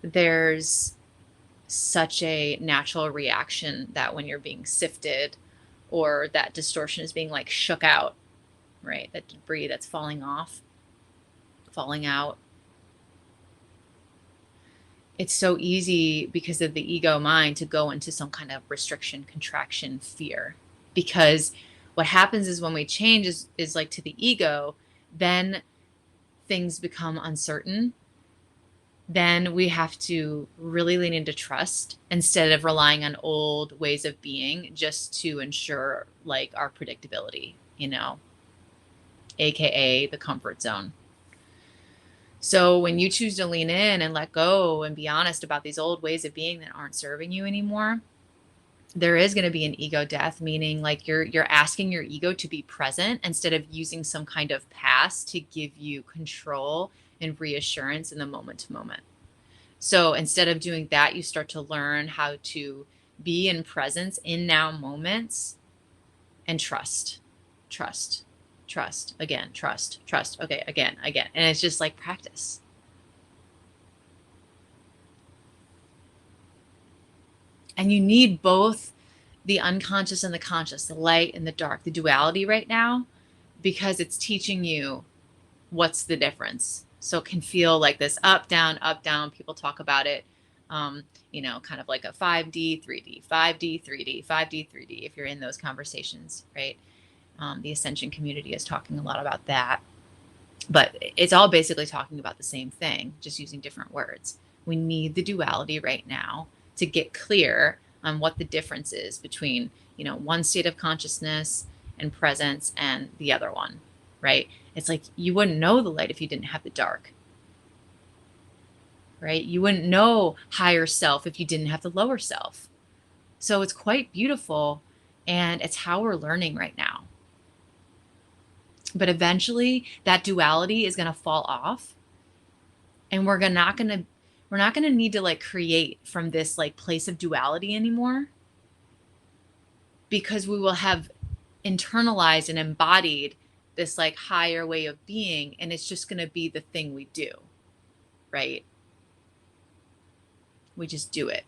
there's such a natural reaction that when you're being sifted or that distortion is being like shook out, right? That debris that's falling off, falling out. It's so easy because of the ego mind to go into some kind of restriction, contraction, fear. Because what happens is when we change is like to the ego, then things become uncertain. Then we have to really lean into trust instead of relying on old ways of being just to ensure like our predictability, AKA the comfort zone. So when you choose to lean in and let go and be honest about these old ways of being that aren't serving you anymore, there is going to be an ego death, meaning like you're asking your ego to be present instead of using some kind of past to give you control and reassurance in the moment to moment. So instead of doing that, you start to learn how to be in presence in now moments and trust, again, trust. Okay, again. And it's just like practice. And you need both the unconscious and the conscious, the light and the dark, the duality right now, because it's teaching you what's the difference. So it can feel like this up, down, up, down. People talk about it, kind of like a 5D, 3D, 5D, 3D, 5D, 3D, if you're in those conversations, right? The Ascension community is talking a lot about that. But it's all basically talking about the same thing, just using different words. We need the duality right now to get clear on what the difference is between, one state of consciousness and presence and the other one, right? It's like you wouldn't know the light if you didn't have the dark, right? You wouldn't know higher self if you didn't have the lower self. So it's quite beautiful, and it's how we're learning right now. But eventually that duality is going to fall off, and we're not going to need to like create from this like place of duality anymore, because we will have internalized and embodied this like higher way of being, and it's just going to be the thing we do, right? We just do it.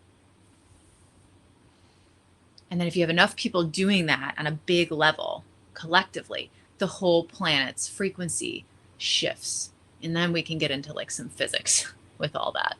And then if you have enough people doing that on a big level collectively, the whole planet's frequency shifts. And then we can get into like some physics with all that.